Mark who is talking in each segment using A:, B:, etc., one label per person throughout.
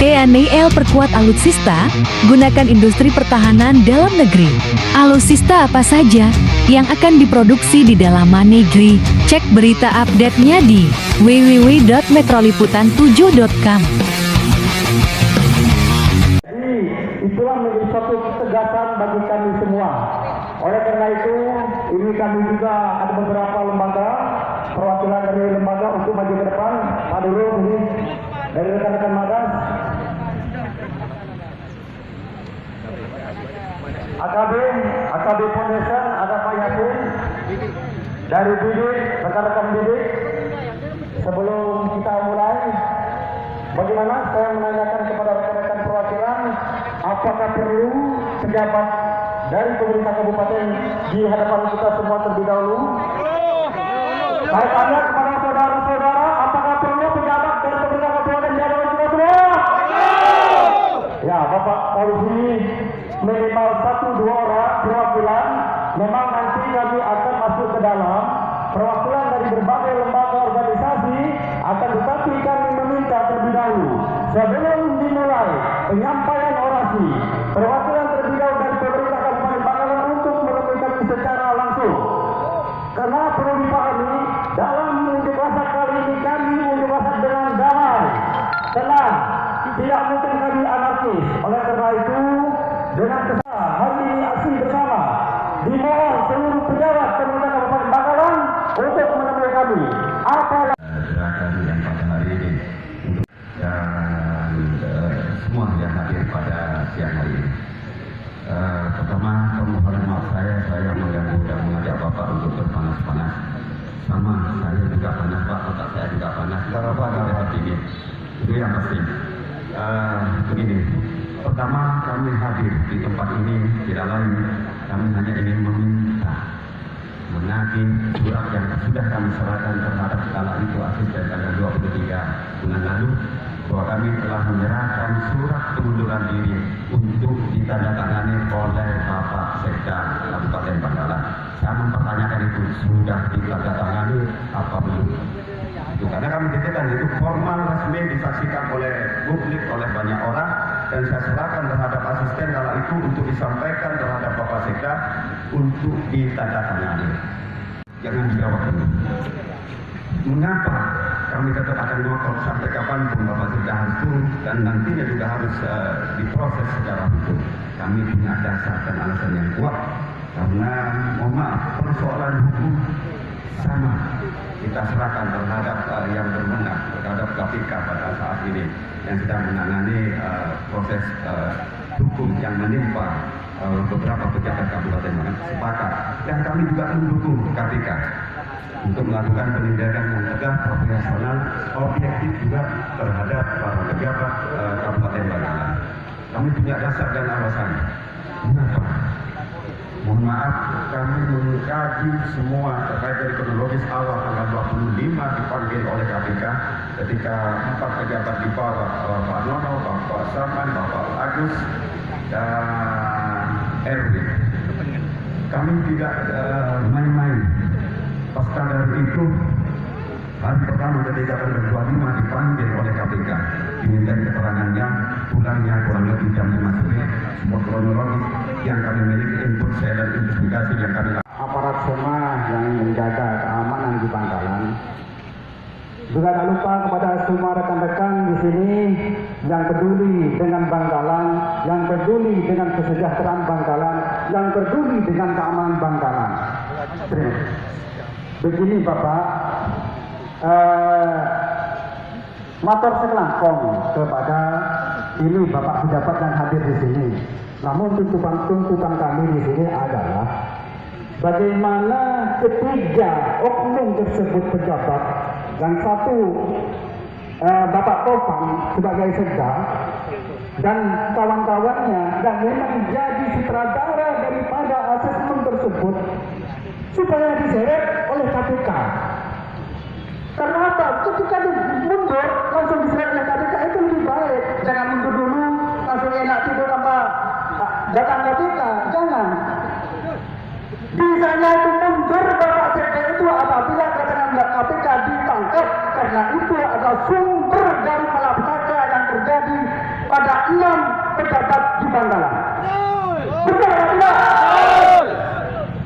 A: TNI perkuat alutsista, gunakan industri pertahanan dalam negeri. Alutsista apa saja yang akan diproduksi di dalam negeri? Cek berita update-nya di www.metroliputan7.com.
B: Itulah menjadi suatu ketegasan bagi kami semua. Oleh karena itu, ini kami juga ada beberapa lembaga, perwakilan dari lembaga untuk maju ke depan. Pak Dulu ini dari rekan-rekan magas, AKB Foundation, ada Pak Yasin dari Bidik, rekan-rekan Bidik. Sebelum kita mulai, bagaimana saya menanyakan kepada rekan-rekan perwakilan, apakah perlu pejabat dari pemerintah kabupaten di hadapan kita semua terlebih dahulu? Saya tanya kepada saudara-saudara, apakah perlu pejabat dari pemerintah kabupaten di hadapan kita semua? Ya, Bapak Polisi minimal 1-2 orang perwakilan. Memang nanti kami akan masuk ke dalam perwakilan dari berbagai lembaga organisasi, akan tetapi kami meminta terlebih dahulu sebelum dimulai penyampaian orasi, perwakilan terlebih dahulu dari pemerintah Kabupaten Bangkalan untuk menemui kami secara langsung. Karena perlu dipahami, dalam unjuk rasa kali ini kami unjuk rasa dengan damai, tenang, tidak mungkin kami anarkis. Oleh karena itu, dengan kesal hari ini aksi bersama dimohon seluruh pejabat pemerintah Kabupaten Bangkalan untuk menemui kami. Apalah
C: gerakan yang pada hari ini dan semua yang hadir pada siang hari ini. Pertama, permohonan maaf saya mengganggu dan mengajak Bapak untuk berpanas-panas. Sama, saya juga panas Pak, otak saya juga panas. Kalau Bapak tidak dingin, itu yang pasti. Begini, pertama kami hadir di tempat ini tidak lain, kami hanya ingin meminta menagih surat yang sudah kami serahkan terhadap kala itu asisten tanggal 23 bulan lalu, bahwa kami telah menyerahkan surat pengunduran diri untuk ditandatangani oleh Bapak Sekda Kabupaten Bangkalan. Saya mempertanyakan itu sudah ditandatangani apa belum? Itu karena kami pikirkan itu formal resmi disaksikan oleh publik, oleh banyak orang, dan saya serahkan terhadap asisten kala itu untuk disampaikan terhadap Bapak Sekda untuk ditandatangani. Jangan dijawab dulu. Mengapa kami tetap akan ngotot sampai kapanpun Bapak Sekda harus turun dan nantinya juga harus diproses secara hukum. Kami punya dasar dan alasan yang kuat karena mohon maaf, persoalan hukum sama kita serahkan terhadap yang berwenang, terhadap KPK pada saat ini yang sedang menangani proses hukum yang menimpa beberapa pejabat kabupaten sepakat, dan kami juga mendukung KPK untuk melakukan penindakan yang tegas, profesional, objektif juga terhadap para pejabat Kabupaten Bangkalan. Kami punya dasar dan alasan. Mengapa? Mohon maaf, kami mengkaji semua terkait dari kronologis awal tanggal 25 dipanggil oleh KPK ketika 4 pejabat di bawah Pak Nono, Bapak Sarman, Bapak Agus, dan Erwin. Kami tidak main-main. Pasca dari itu, hari pertama ketika tanggal 25 dipanggil oleh KPK, diminta keterangannya, pulangnya kurang lebih jam 5 sore, semua kronologis yang kami miliki, input saya dan investigasi yang kami lakukan.
B: aparat semua yang menjaga keamanan di Bangkalan. Juga tak lupa kepada semua rekan-rekan di sini yang peduli dengan Bangkalan, yang peduli dengan kesejahteraan Bangkalan, yang peduli dengan keamanan Bangkalan. Begini Bapak, matur selangkong kepada ini Bapak pejabat yang hadir di sini. Namun tuntutan kami di sini adalah bagaimana ketiga oknum tersebut pejabat, yang satu Bapak Topan sebagai Sekda dan kawan-kawannya yang memang jadi sutradara daripada asesmen tersebut, supaya diseret oleh KPK. Karena apa? Ketika mundur langsung diseret oleh KPK itu lebih baik. Jangan mundur dulu langsung enak tidur tanpa datang KPK. Jangan. Bisanya itu mundur Bapak Sekda itu apabila keterangan KPK ditangkap, karena itu adalah sumber dari malapetaka yang terjadi pada 6 pejabat di Bangkalan. Betul atau tidak?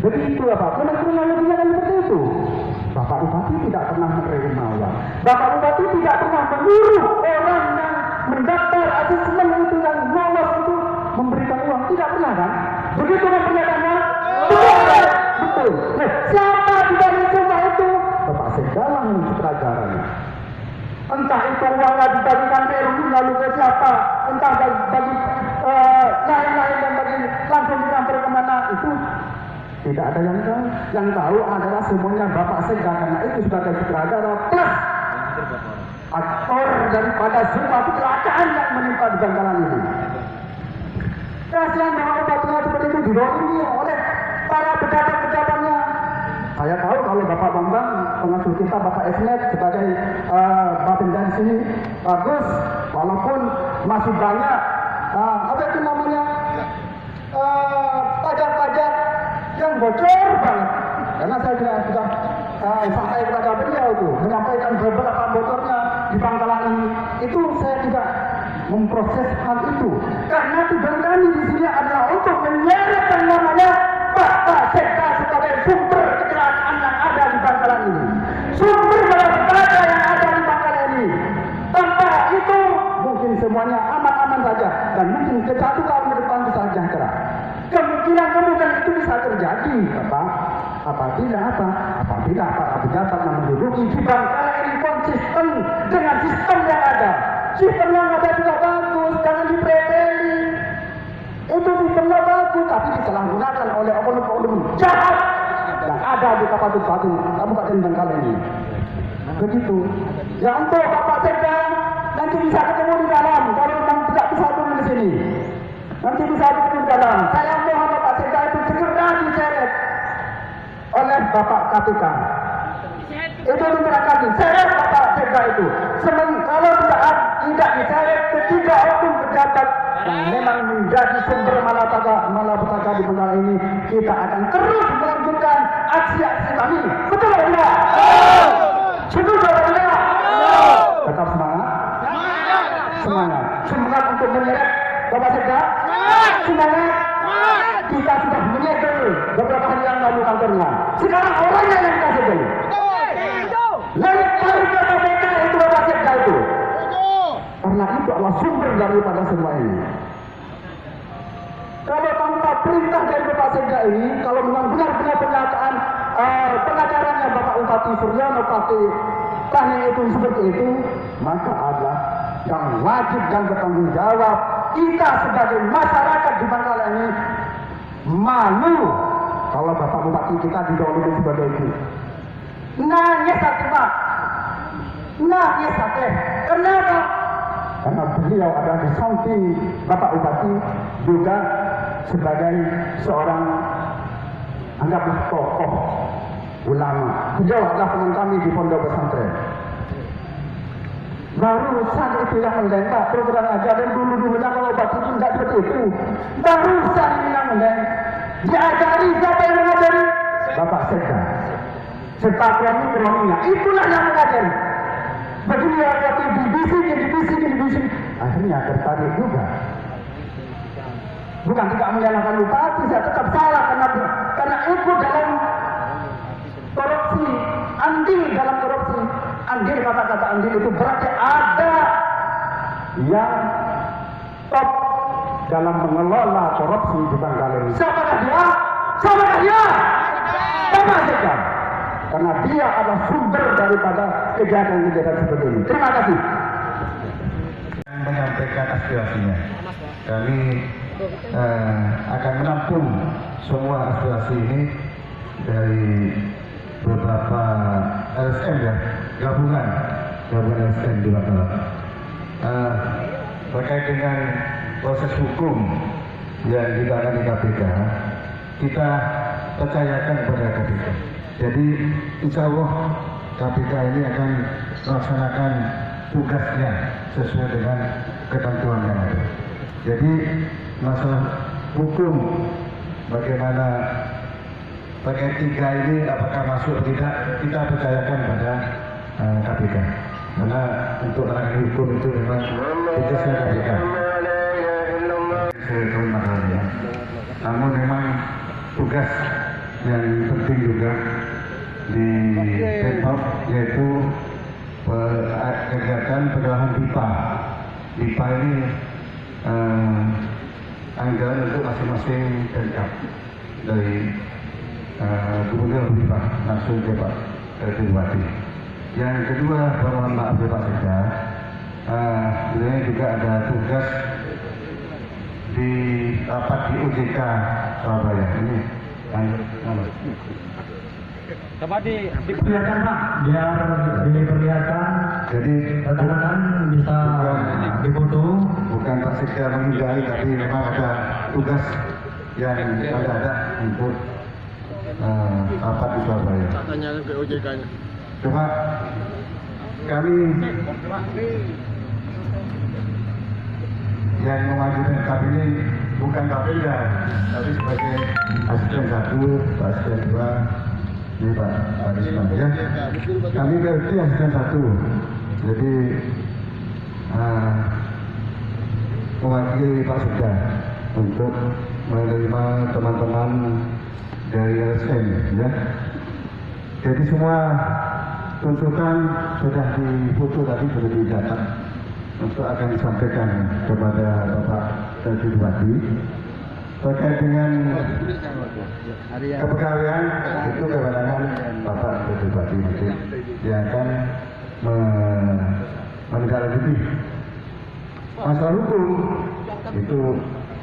B: Begitu apa? Kronologinya kan seperti itu. Bapak Bupati tidak pernah menerima uang. Bapak Bupati tidak pernah menyuruh orang yang mendaftar asesmen itu yang lolos itu memberikan uang. Tidak pernah kan? Begitu kan pernyataannya? Betul. Betul. Nah, siapa di balik semua itu? Bapak Sekda yang sutradaranya. Entah itu uangnya dibagikan Peru lalu ke siapa, entah bagi lain-lain dan bagi langsung ditransfer kemana, itu tidak ada yang tahu. Yang tahu adalah semuanya Bapak Sekda, karena itu sebagai sutradara plus aktor daripada semua kecelakaan yang menimpa di Bangkalan ini. Kasihan Bapak Bupatinya seperti itu didolimi oleh para pejabat-pejabatnya. Saya tahu kalau Bapak Bambang, pengasuh kita Bapak Esnet sebagai Bapenda di sini bagus, walaupun masih banyak apa itu namanya pajak-pajak yang bocor banget. Karena saya sudah sampai kepada beliau itu menyampaikan beberapa bocornya di Bangkalan ini. Itu saya tidak memproses hal itu karena tujuan kami di sini adalah untuk menyeret yang namanya Bapak Sekda sebagai sumber kecelakaan yang ada di Bangkalan ini, sumber malapetaka yang ada di Bangkalan ini. Tanpa itu mungkin semuanya aman-aman saja dan mungkin ke 1 tahun ke depan bisa sejahtera. Kemungkinan itu bisa terjadi, Bapak. Apabila para pejabat yang menduduki di Bangkalan ini konsisten dengan sistem yang ada. Sistem yang ada sudah bagus, jangan dipreteli. Itu sistemnya bagus, tapi disalahgunakan oleh oknum-oknum jahat yang ada di Kabupaten Bangkalan ini. Begitu. Ya untuk Bapak Sekda nanti bisa ketemu di dalam. Kalau memang tidak bisa turun di sini, nanti bisa ketemu di dalam. Saya mohon Bapak Sekda itu segera diseret oleh Bapak KPK. Itu diserahkan diseret Bapak Sekda itu. Kalau tidak diseret ketiga oknum pejabat yang memang menjadi sumber malapetaka di Bangkalan ini, kita akan terus melanjutkan aksi-aksi kami. Betul atau tidak? Betul atau tidak? Tetap semangat. Semangat untuk menyeret Bapak Sekda. Semangat. Kita sudah menyegel beberapa hari yang lalu kantornya. Sekarang orangnya yang kita segel. Lalu KPK itu Bapak Sekda itu. Karena itu adalah sumber daripada semua ini. Kalau tanpa perintah dari Bapak Sekda ini, kalau memang benar-benar pernyataan pengacaranya Bapak Bupati Suryono Pati tanya itu seperti itu, maka adalah yang wajib dan bertanggung jawab kita sebagai masyarakat di Bangkalan ini malu kalau Bapak Bupati kita didolimi sebagai itu. Nangis hati Pak, nangis hati. Kenapa? Karena beliau ada di samping Bapak Bupati juga sebagai seorang anggaplah tokoh ulama. Beliau adalah teman kami di pondok pesantren. Barusan itu yang mendengar program ajar dan dulu-dulunya kalau Bupati itu tidak seperti itu. Barusan ini yang mendengar. Diajari siapa yang mengajari? Bapak Sekda. Kronologinya itulah yang mengajari. Begini waktu dibisik. Akhirnya tertarik juga. Bukan tidak menyalahkan Bupati, saya tetap salah karena ikut dalam korupsi, andil dalam korupsi. Andil, kata-kata andil itu berarti ada yang top dalam mengelola korupsi di Bangkalan ini. Siapakah dia? Bapak Sekda. Karena dia adalah sumber daripada kejahatan-kejahatan seperti ini. Terima kasih.
C: Menyampaikan aspirasinya. Kami akan menampung semua aspirasi ini dari beberapa LSM ya, gabungan LSM di Bangkalan. Terkait dengan proses hukum yang ditangani KPK, kita percayakan kepada KPK. Jadi insya Allah KPK ini akan melaksanakan tugasnya sesuai dengan ketentuan yang ada. Jadi masalah hukum bagaimana terkait 3 ini apakah masuk atau tidak, kita percayakan pada KPK. Karena untuk menangani hukum itu memang tugasnya KPK. tugas yang penting juga di Depok, yaitu kegiatan pengolahan pipa. Pipa ini anggaran untuk masing-masing Pemkab dari Gubernur pipa langsung ke Pak Bupati. Yang kedua, mohon maaf ya Pak Sekda, beliau juga ada tugas di rapat di OJK Surabaya ini.
B: Coba diperlihatkan Pak, biar diperlihatkan.
C: Jadi
B: rekan-rekan bisa difoto.
C: Bukan Pak Sekda menghindari, tapi memang ada tugas yang mendadak untuk rapat di Surabaya.
D: Tanyakan ke OJK-nya.
C: Cuma kami yang mengajukan KAP ini bukan Kapolda, tapi sebagai asisten 1, asisten 2, ini Pak Risman ya. Kami berarti asisten 1, jadi mewakili Pak Sekda untuk menerima teman-teman dari LSM ya. Jadi semua tuntutan sudah difoto tadi, sudah dicatat untuk akan disampaikan kepada Bapak Bupati terkait dengan kepegawaian. Itu kewenangan Bapak Bupati nanti yang akan menindaklanjuti. Masalah hukum itu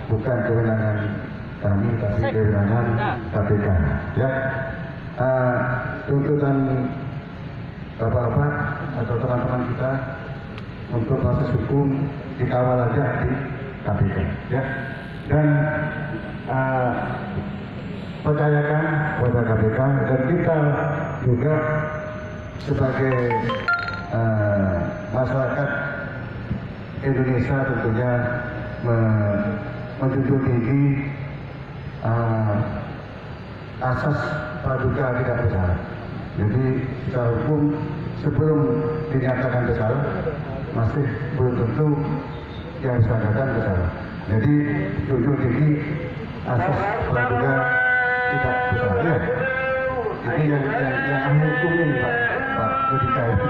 C: bukan kewenangan kami, tapi kewenangan KPK ya. Tuntutan Bapak-bapak atau teman-teman kita untuk proses hukum dikawal aja di KPK ya. Dan percayakan kepada KPK, dan kita juga sebagai masyarakat Indonesia tentunya menjunjung tinggi asas praduga tidak bersalah. Jadi secara hukum sebelum dinyatakan bersalah masih belum tentu yang bersangkutan bersalah. Jadi junjung tinggi asas praduga tidak bersalah. Ya. Ini yang ahli hukum ini Pak Yudika itu.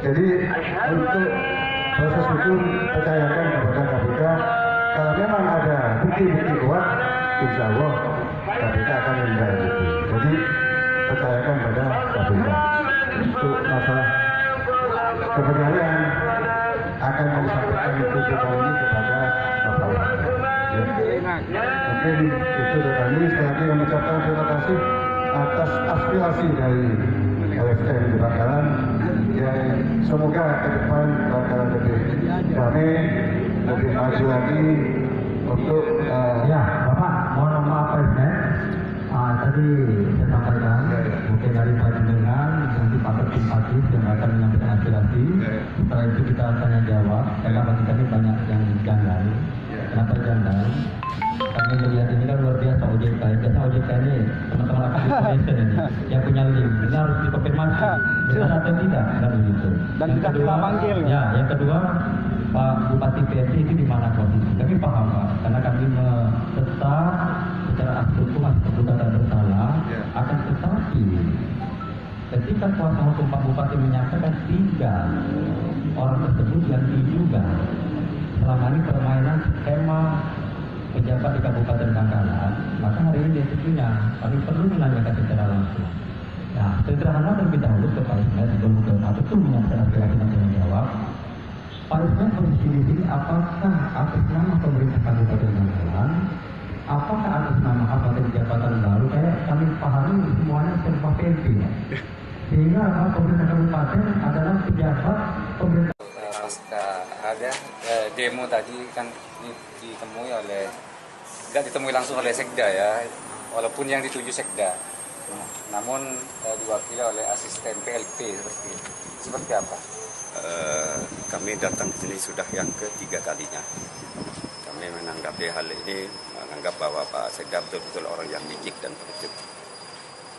C: Jadi untuk proses hukum percayakan kepada KPK. Kalau memang ada bukti-bukti kuat, insya Allah KPK akan menindaklanjuti. Jadi percayakan pada KPK. Untuk masalah kepegawaian akan disampaikan tuntutan ini kepada Bapak Wakil. Ya. Mungkin itu dari kami. Sekali lagi mengucapkan terima kasih atas aspirasi dari LSM di Bangkalan. Yang semoga ke depan Bangkalan lebih damai, lebih maju lagi untuk
B: Ya, Bapak, mohon maaf Presiden. Tadi saya sampaikan, mungkin dari panjenengan nanti Pak Simpati yang akan menyampaikan aspirasi. Setelah itu kita tanya jawab, karena bagi kami banyak yang janggal. Kenapa janggal? Kami melihat ini kan luar biasa OJK. Biasa OJK ini teman-teman akan information ini, yang punya link. Ini harus dikonfirmasi, benar atau tidak, kan begitu.
D: Dan sudah kita panggil.
B: Ya, yang kedua, Pak Bupati PSI itu di mana posisi? Kami paham Pak, karena kami tetap secara hukum terduga tak bersalah, akan tetapi ketika kuasa hukum Pak Bupati menyatakan 3 orang tersebut yang diduga selama ini permainan skema pejabat di Kabupaten Bangkalan, maka hari ini dia kami perlu menanyakan secara langsung. Nah, sederhana terlebih dahulu ke Pak Ismail sebelum ke betul menyampaikan aspirasi dan jawab. Pak Ismail posisi di sini apakah atas nama pemerintah Kabupaten Bangkalan, apakah atas nama apa jabatan baru? Kayak kami pahami semuanya serba PLP, sehingga pemerintah kabupaten adalah pejabat pemerintah.
E: Pasca ada demo tadi kan ditemui oleh, tidak ditemui langsung oleh Sekda ya, walaupun yang dituju Sekda, namun diwakili oleh asisten PLP seperti apa?
C: Kami datang ke sini sudah yang ketiga kalinya. Kami menanggapi hal ini, menganggap bahwa Pak Sekda betul-betul orang yang licik dan pengecut.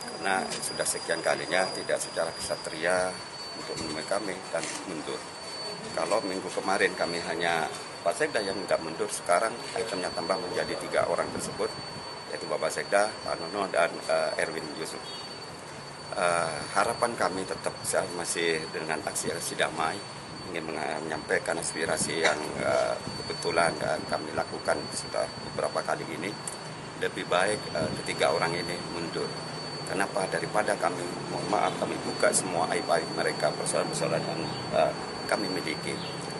C: Karena sudah sekian kalinya tidak secara kesatria untuk menemui kami dan mundur. Kalau minggu kemarin kami hanya Pak Sekda yang tidak mundur, sekarang itemnya tambah menjadi 3 orang tersebut, yaitu Bapak Sekda, Pak Nono, dan Erwin Yusuf. Harapan kami tetap masih dengan aksi damai, ingin menyampaikan aspirasi yang kebetulan dan kami lakukan sudah beberapa kali ini. Lebih baik ketiga orang ini mundur. Kenapa? Daripada kami, mohon maaf, kami buka semua aib-aib mereka, persoalan-persoalan yang kami miliki.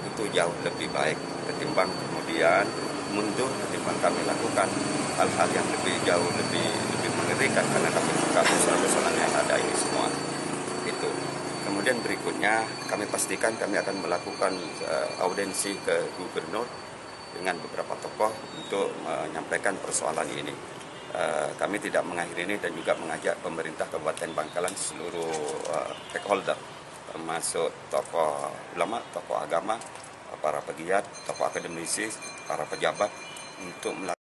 C: Itu jauh lebih baik ketimbang kemudian mundur, ketimbang kami lakukan hal-hal yang jauh lebih mengerikan karena kami buka persoalan-persoalan yang ada ini semua. Itu. Kemudian berikutnya kami pastikan kami akan melakukan audensi ke gubernur dengan beberapa tokoh untuk menyampaikan persoalan ini. Kami tidak mengakhiri ini dan juga mengajak pemerintah Kabupaten Bangkalan seluruh stakeholder, termasuk tokoh ulama, tokoh agama, para pegiat, tokoh akademisi, para pejabat untuk melakukan